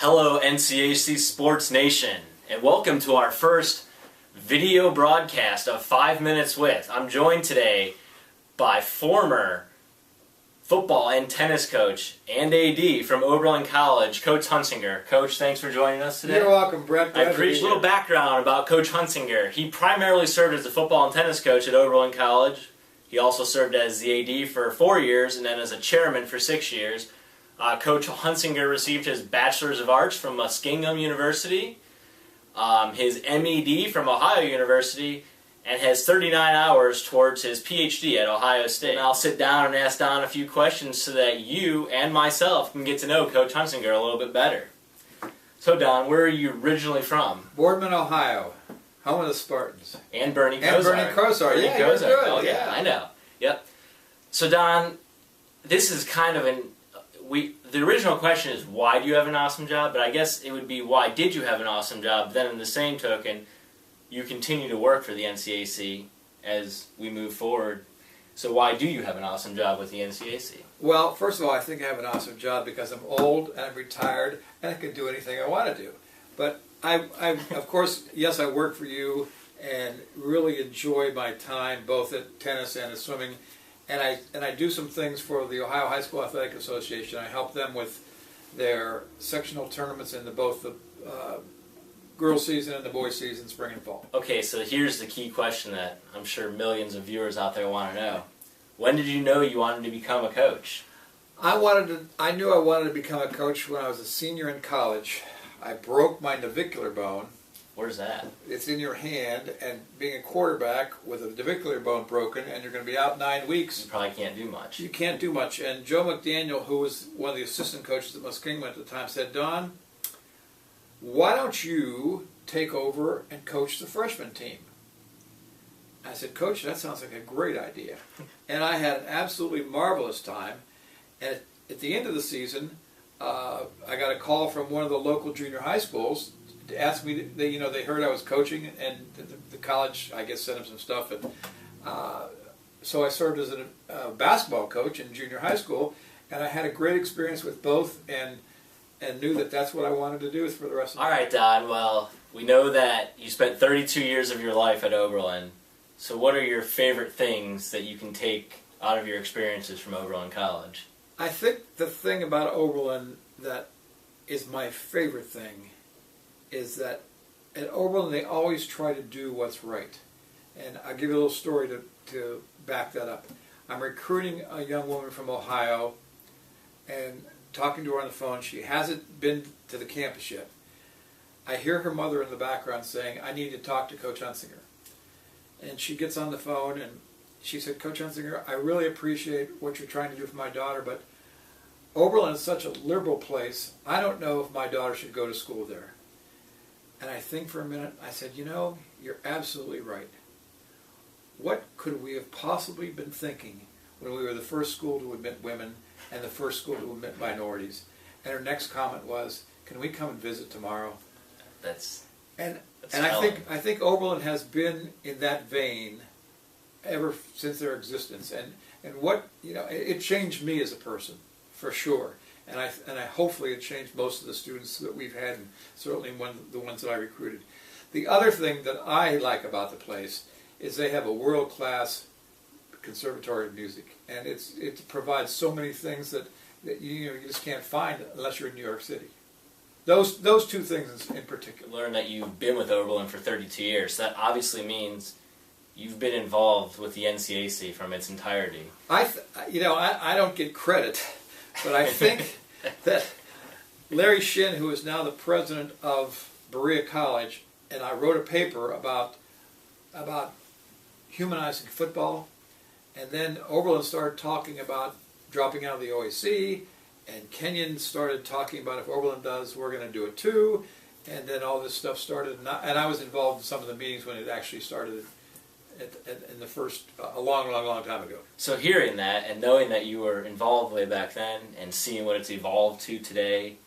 Hello NCAC Sports Nation, and welcome to our first video broadcast of 5 Minutes With. I'm joined today by former football and tennis coach and AD from Oberlin College, Coach Hunsinger. Coach, thanks for joining us today. You're welcome, Brett. I appreciate a little background about Coach Hunsinger. He primarily served as a football and tennis coach at Oberlin College. He also served as the AD for 4 years and then as a chairman for 6 years. Coach Hunsinger received his Bachelor's of Arts from Muskingum University, his MED from Ohio University, and has 39 hours towards his PhD at Ohio State. And I'll sit down and ask Don a few questions so that you and myself can get to know Coach Hunsinger a little bit better. So Don, where are you originally from? Boardman, Ohio, home of the Spartans. And Bernie Kosar. And Bernie Kosar, yeah, Kosar. Good. Oh yeah, I know. Yep. So Don, this is kind of the original question is, why do you have an awesome job? But I guess it would be, why did you have an awesome job? Then in the same token, you continue to work for the NCAC as we move forward. So why do you have an awesome job with the NCAC? Well, first of all, I think I have an awesome job because I'm old and I'm retired and I can do anything I want to do. But I of course, yes, I work for you and really enjoy my time both at tennis and at swimming. And I do some things for the Ohio High School Athletic Association. I help them with their sectional tournaments in both the girls' season and the boys' season, spring and fall. Okay, so here's the key question that I'm sure millions of viewers out there want to know. When did you know you wanted to become a coach? I knew I wanted to become a coach when I was a senior in college. I broke my navicular bone. Where's that? It's in your hand, and being a quarterback with a navicular bone broken, and you're going to be out 9 weeks. You probably can't do much. You can't do much. And Joe McDaniel, who was one of the assistant coaches at Muskingum at the time, said, Don, why don't you take over and coach the freshman team? I said, Coach, that sounds like a great idea. And I had an absolutely marvelous time. And at the end of the season, I got a call from one of the local junior high schools to ask me, they heard I was coaching, and the college, I guess, sent them some stuff. And so I served as a basketball coach in junior high school, and I had a great experience with both, and knew that that's what I wanted to do for the rest of my life. All right, Don. Well, we know that you spent 32 years of your life at Oberlin. So what are your favorite things that you can take out of your experiences from Oberlin College? I think the thing about Oberlin that is my favorite thing is that at Oberlin they always try to do what's right. And I'll give you a little story to back that up. I'm recruiting a young woman from Ohio and talking to her on the phone. She hasn't been to the campus yet. I hear her mother in the background saying, I need to talk to Coach Hunsinger. And she gets on the phone and she said, Coach Hunsinger, I really appreciate what you're trying to do for my daughter, but Oberlin is such a liberal place, I don't know if my daughter should go to school there. And I think for a minute, I said, you're absolutely right. What could we have possibly been thinking when we were the first school to admit women and the first school to admit minorities? And her next comment was, can we come and visit tomorrow? And I think Oberlin has been in that vein ever since their existence. And what, it changed me as a person, for sure. And I hopefully it changed most of the students that we've had, and certainly the ones that I recruited. The other thing that I like about the place is they have a world-class conservatory of music, and it provides so many things that you just can't find unless you're in New York City. Those two things in particular. Learn that you've been with Oberlin for 32 years. That obviously means you've been involved with the NCAC from its entirety. I don't get credit, but I think that Larry Shin, who is now the president of Berea College, and I wrote a paper about humanizing football, and then Oberlin started talking about dropping out of the OAC, and Kenyon started talking about if Oberlin does, we're going to do it too, and then all this stuff started, and I was involved in some of the meetings when it actually started in the first, a long time ago. So hearing that and knowing that you were involved way back then and seeing what it's evolved to today,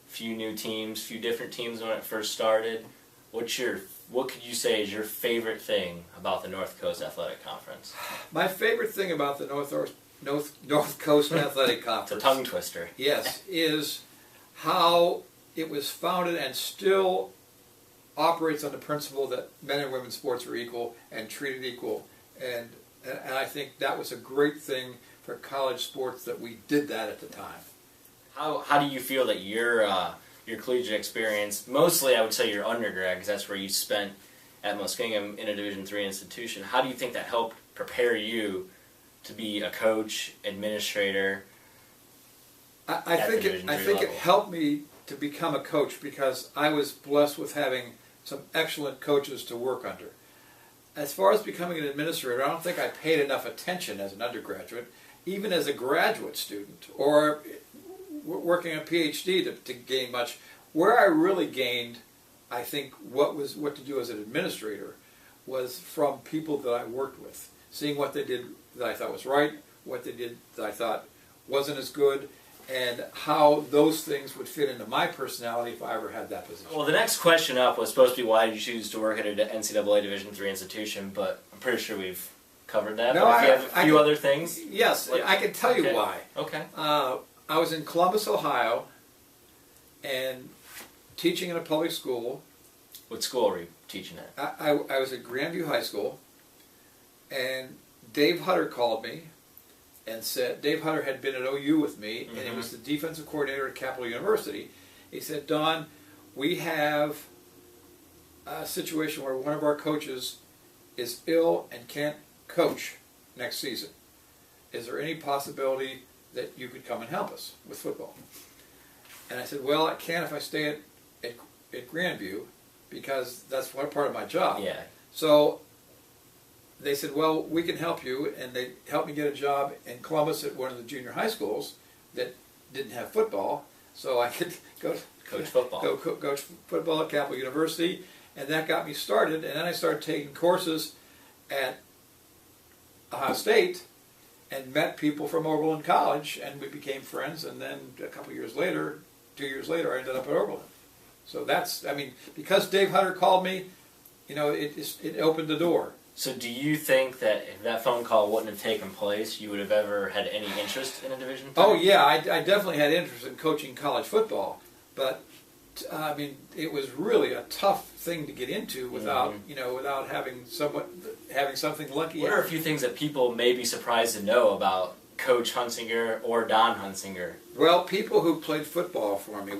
few new teams, few different teams when it first started, what could you say is your favorite thing about the North Coast Athletic Conference? My favorite thing about the North Coast Athletic Conference, it's a tongue twister. Yes, is how it was founded and still operates on the principle that men and women's sports are equal and treated equal. And I think that was a great thing for college sports that we did that at the time. How do you feel that your collegiate experience, mostly I would say your undergrad, because that's where you spent at Muskingum in a Division III institution, how do you think that helped prepare you to be a coach, administrator? I think it helped me to become a coach because I was blessed with having some excellent coaches to work under. As far as becoming an administrator, I don't think I paid enough attention as an undergraduate, even as a graduate student, or working a PhD to gain much. Where I really gained, I think, what to do as an administrator was from people that I worked with, seeing what they did that I thought was right, what they did that I thought wasn't as good, and how those things would fit into my personality if I ever had that position. Well, the next question up was supposed to be why did you choose to work at an NCAA Division III institution, but I'm pretty sure we've covered that. No, but if you have a few other things? Yes, I can tell you why. Okay. I was in Columbus, Ohio, and teaching in a public school. What school were you teaching at? I was at Grandview High School, and Dave Hutter called me and said, Dave Hutter had been at OU with me, and he was the defensive coordinator at Capital University. He said, Don, we have a situation where one of our coaches is ill and can't coach next season. Is there any possibility that you could come and help us with football? And I said, well, I can if I stay at Grandview, because that's one part of my job. Yeah. So they said, well, we can help you, and they helped me get a job in Columbus at one of the junior high schools that didn't have football, so I could go coach football. Go coach football at Capital University, and that got me started. And then I started taking courses at Ohio State and met people from Oberlin College, and we became friends. And then a couple years later, 2 years later, I ended up at Oberlin. So that's, I mean, because Dave Hutter called me, you know, it opened the door. So do you think that if that phone call wouldn't have taken place, you would have ever had any interest in a Division III? Oh yeah, I definitely had interest in coaching college football, but I mean, it was really a tough thing to get into without without having something lucky. What are a few things that people may be surprised to know about Coach Hunsinger or Don Hunsinger? Well, people who played football for me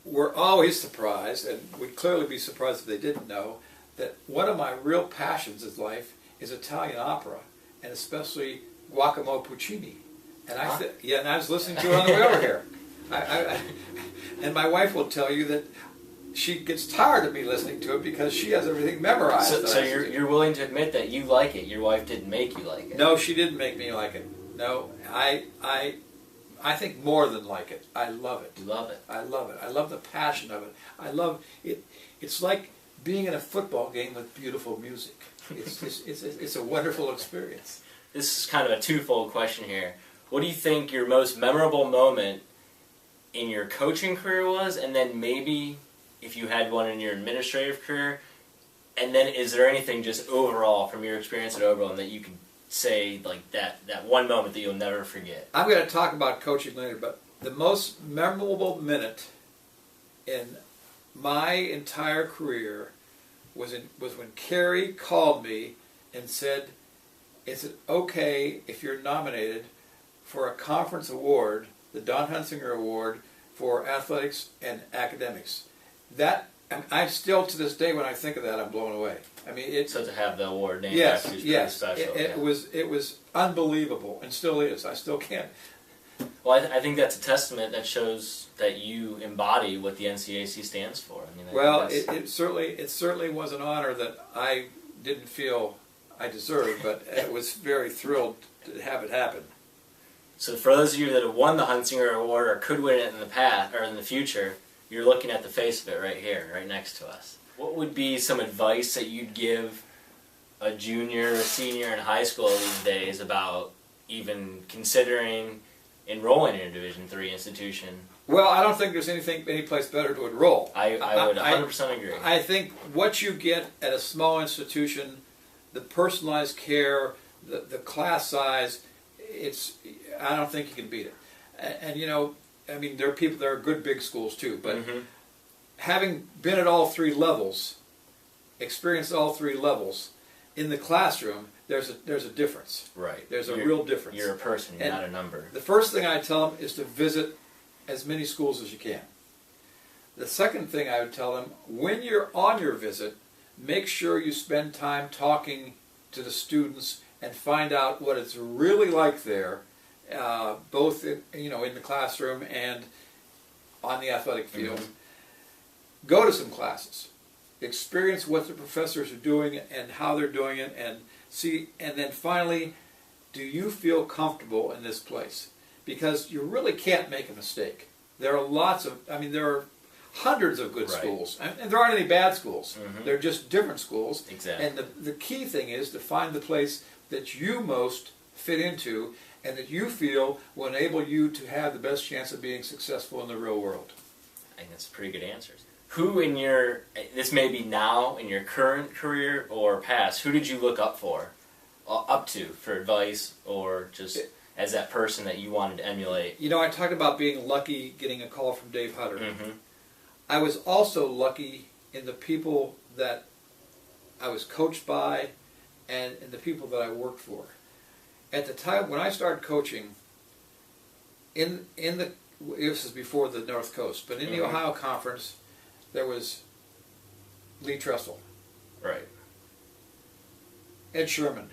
were always surprised, and would clearly be surprised if they didn't know, that one of my real passions in life is Italian opera, and especially Giacomo Puccini. And and I was listening to it on the way over here. And my wife will tell you that she gets tired of me listening to it because she has everything memorized. So you're willing to admit that you like it. Your wife didn't make you like it. No, she didn't make me like it. No, I think more than like it. I love it. You love it. I love it. I love the passion of it. I love it. It's like being in a football game with beautiful music. It's a wonderful experience. This is kind of a twofold question here. What do you think your most memorable moment in your coaching career was, and then maybe if you had one in your administrative career, and then is there anything just overall from your experience at Oberlin that you could say, like that one moment that you'll never forget? I'm going to talk about coaching later, but the most memorable minute in my entire career was when Kerry called me and said, is it okay if you're nominated for a conference award, the Don Hunsinger Award for athletics and academics? That, I still to this day when I think of that, I'm blown away. I mean, so to have the award named yes, after you is yes, pretty special. It was unbelievable, and still is. I still can't. Well, I think that's a testament that shows that you embody what the NCAC stands for. I mean, it certainly was an honor that I didn't feel I deserved, but I was very thrilled to have it happen. So for those of you that have won the Hunsinger Award or could win it in the past or in the future, you're looking at the face of it right here, right next to us. What would be some advice that you'd give a junior or senior in high school these days about even considering enrolling in a Division III institution? Well, I don't think there's any place better to enroll. I would 100% agree. I think what you get at a small institution, the personalized care, the class size, I don't think you can beat it. And I mean, there are good big schools too, but Mm-hmm. having been at all three levels, experienced all three levels, in the classroom, there's a difference. Right. There's a real difference. You're a person, you're And not a number. The first thing I tell them is to visit as many schools as you can. The second thing I would tell them, when you're on your visit, make sure you spend time talking to the students and find out what it's really like there, both in the classroom and on the athletic field. Mm-hmm. Go to some classes, experience what the professors are doing and how they're doing it, and see. And then finally, do you feel comfortable in this place? Because you really can't make a mistake. There are hundreds of good Right. schools, and there aren't any bad schools. Mm-hmm. They're just different schools. Exactly. And the key thing is to find the place that you most fit into and that you feel will enable you to have the best chance of being successful in the real world. I think that's pretty good answers. Who in your, this may be now in your current career or past, who did you look up to for advice or just as that person that you wanted to emulate? You know, I talked about being lucky getting a call from Dave Hutter. Mm-hmm. I was also lucky in the people that I was coached by and in the people that I worked for. At the time when I started coaching, this was before the North Coast, but in the Mm-hmm. Ohio Conference, there was Lee Tressel, Right. Ed Sherman,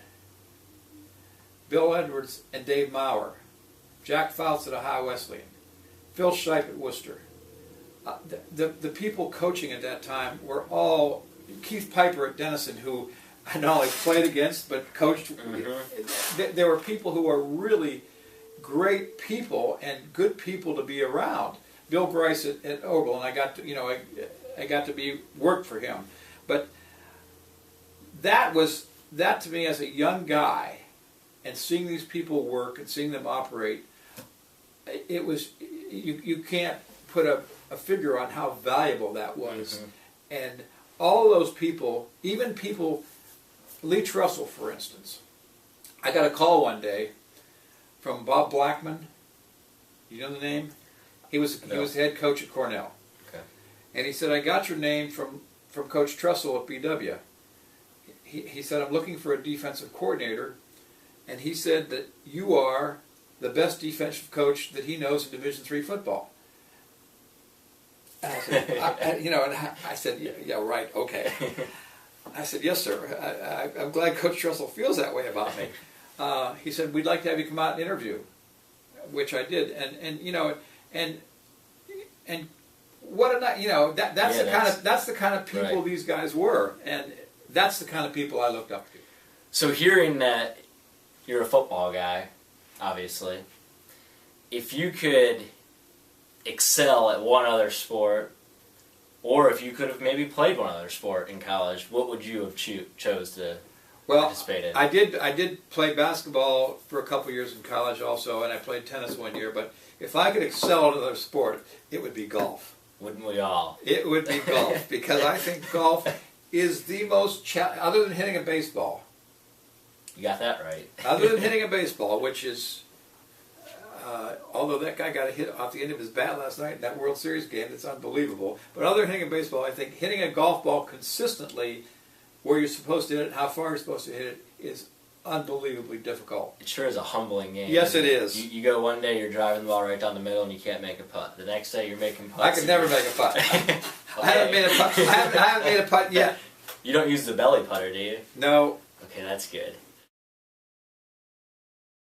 Bill Edwards and Dave Maurer, Jack Fouts at Ohio Wesleyan, Phil Shipe at Worcester. The people coaching at that time were all Keith Piper at Denison, who I not only played against but coached. Mm-hmm. There were people who are really great people and good people to be around. Bill Grice at Oberlin, I got to work for him, but that to me as a young guy, and seeing these people work and seeing them operate, it was you can't put a figure on how valuable that was. Mm-hmm. And all those people, even people, Lee Tressel, for instance, I got a call one day from Bob Blackman. You know the name? He was the head coach at Cornell. Okay. And he said, I got your name from Coach Tressel at BW. He said, I'm looking for a defensive coordinator. And he said that you are the best defensive coach that he knows in Division III football. And I said, I said, yeah, right, okay. I said, yes, sir. I'm glad Coach Tressel feels that way about me. He said, we'd like to have you come out and interview, which I did. And what a night, that's the kind of people right. these guys were, and that's the kind of people I looked up to. So hearing that you're a football guy, obviously, if you could excel at one other sport, or if you could have maybe played one other sport in college, what would you have chose to participate in? I did play basketball for a couple years in college also, and I played tennis one year, but if I could excel at another sport, it would be golf. Wouldn't we all? It would be golf, because I think golf is the most, other than hitting a baseball. You got that right. Other than hitting a baseball, which is, although that guy got a hit off the end of his bat last night in that World Series game, that's unbelievable. But other than hitting a baseball, I think hitting a golf ball consistently where you're supposed to hit it, how far you're supposed to hit it, is unbelievably difficult. It sure is a humbling game. Yes, it is. You go one day, you're driving the ball right down the middle, and you can't make a putt. The next day, you're making putts. I could never make a putt. Okay. I haven't made a putt. I haven't made a putt yet. You don't use the belly putter, do you? No. Okay, that's good.